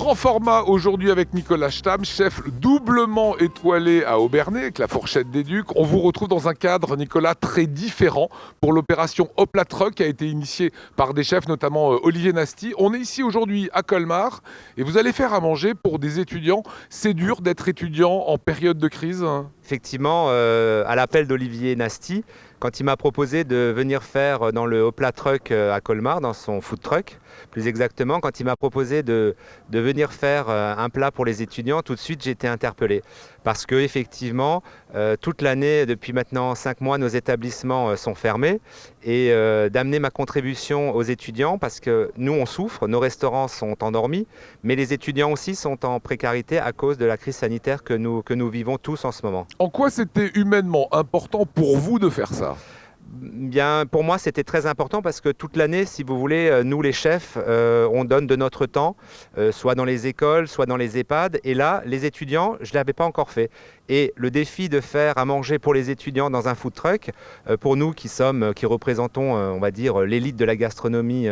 grand format aujourd'hui avec Nicolas Stamm, chef doublement étoilé à Obernai avec la fourchette des Ducs. On vous retrouve dans un cadre, Nicolas, très différent pour l'opération Hop la Truck qui a été initiée par des chefs, notamment Olivier Nasty. On est ici aujourd'hui à Colmar et vous allez faire à manger pour des étudiants. C'est dur d'être étudiant en période de crise. Effectivement, à l'appel d'Olivier Nasty, quand il m'a proposé de venir faire dans le Hop la Truck à Colmar, dans son food truck, plus exactement, quand il m'a proposé de venir faire un plat pour les étudiants, tout de suite j'ai été interpellé. Parce que effectivement, toute l'année, depuis maintenant 5 mois, nos établissements sont fermés et d'amener ma contribution aux étudiants, parce que nous on souffre, nos restaurants sont endormis, mais les étudiants aussi sont en précarité à cause de la crise sanitaire que nous vivons tous en ce moment. En quoi c'était humainement important pour vous de faire ça ? Bien, pour moi, c'était très important parce que toute l'année, si vous voulez, nous les chefs, on donne de notre temps, soit dans les écoles, soit dans les EHPAD. Et là, les étudiants, je ne l'avais pas encore fait. Et le défi de faire à manger pour les étudiants dans un food truck, pour nous qui représentons, on va dire, l'élite de la gastronomie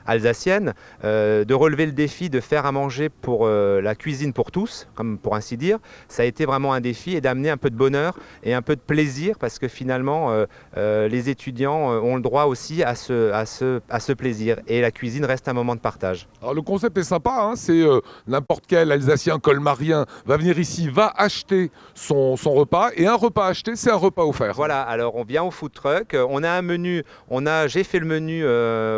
alsacienne, de relever le défi de faire à manger pour la cuisine pour tous, comme pour ainsi dire, ça a été vraiment un défi et d'amener un peu de bonheur et un peu de plaisir parce que finalement, les étudiants ont le droit aussi à ce plaisir. Et la cuisine reste un moment de partage. Alors le concept est sympa, hein, c'est n'importe quel Alsacien, colmarien va venir ici, va acheter son repas, et un repas acheté, c'est un repas offert. Voilà, alors on vient au food truck, on a un menu, j'ai fait le menu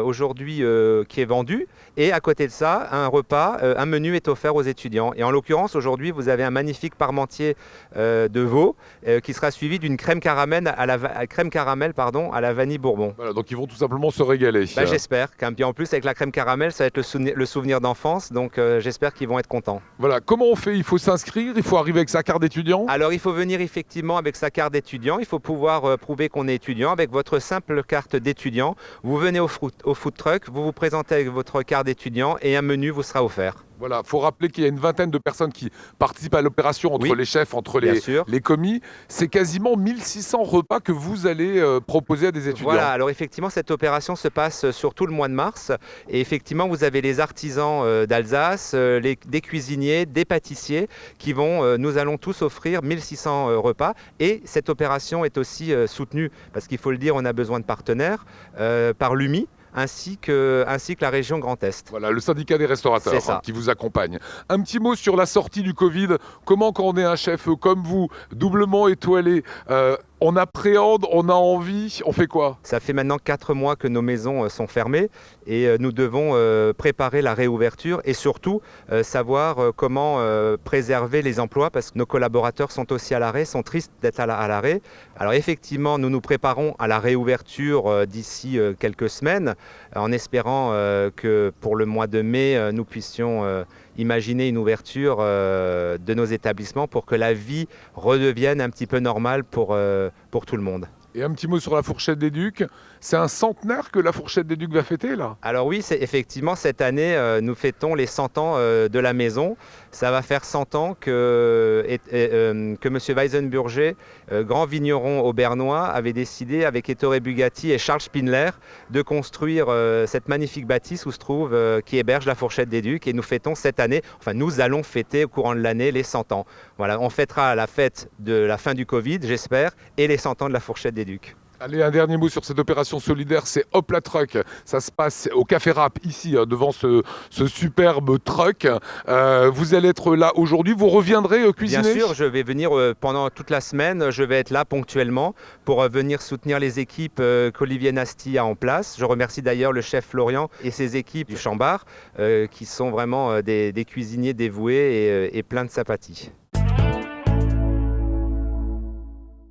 aujourd'hui qui est vendu, et à côté de ça, un menu est offert aux étudiants. Et en l'occurrence, aujourd'hui, vous avez un magnifique parmentier de veau qui sera suivi d'une crème caramel à la vanille bourbon. Voilà, donc ils vont tout simplement se régaler. J'espère, et en plus avec la crème caramel, ça va être le souvenir d'enfance, donc j'espère qu'ils vont être contents. Voilà, comment on fait ? Il faut s'inscrire, il faut arriver avec sa carte d'étudiant ? Alors il faut venir effectivement avec sa carte d'étudiant, il faut pouvoir prouver qu'on est étudiant avec votre simple carte d'étudiant. Vous venez au food truck, vous vous présentez avec votre carte d'étudiant et un menu vous sera offert. Voilà, il faut rappeler qu'il y a une vingtaine de personnes qui participent à l'opération entre les chefs, entre les commis. C'est quasiment 1600 repas que vous allez proposer à des étudiants. Voilà, alors effectivement, cette opération se passe sur tout le mois de mars. Et effectivement, vous avez les artisans d'Alsace, des cuisiniers, des pâtissiers qui nous allons tous offrir 1600 repas. Et cette opération est aussi soutenue, parce qu'il faut le dire, on a besoin de partenaires, par l'UMI. Ainsi que la région Grand Est. Voilà, le syndicat des restaurateurs qui vous accompagne. Un petit mot sur la sortie du Covid. Comment, quand on est un chef comme vous, doublement étoilé, on appréhende, on a envie, on fait quoi ? Ça fait maintenant 4 mois que nos maisons sont fermées et nous devons préparer la réouverture et surtout savoir comment préserver les emplois parce que nos collaborateurs sont aussi à l'arrêt, sont tristes d'être à l'arrêt. Alors effectivement, nous nous préparons à la réouverture d'ici quelques semaines en espérant que pour le mois de mai, nous puissions imaginer une ouverture de nos établissements pour que la vie redevienne un petit peu normale pour tout le monde. Et un petit mot sur la fourchette des Ducs. C'est un centenaire que la fourchette des Ducs va fêter, là ? Alors oui, effectivement, cette année, nous fêtons les 100 ans de la maison. Ça va faire 100 ans que M. Weisenburger, grand vigneron aubernois, avait décidé, avec Ettore Bugatti et Charles Spindler, de construire cette magnifique bâtisse où se trouve, qui héberge la fourchette des Ducs. Et nous fêtons cette année, nous allons fêter au courant de l'année les 100 ans. Voilà, on fêtera la fête de la fin du Covid, j'espère, et les 100 ans de la fourchette des Ducs. Allez, un dernier mot sur cette opération solidaire, c'est Hop la Truck. Ça se passe au Café Rap, ici, devant ce superbe truck. Vous allez être là aujourd'hui, vous reviendrez cuisiner ? Bien sûr, je vais venir pendant toute la semaine, je vais être là ponctuellement pour venir soutenir les équipes qu'Olivier Nasty a en place. Je remercie d'ailleurs le chef Florian et ses équipes du Chambard qui sont vraiment des cuisiniers dévoués et pleins de sympathie.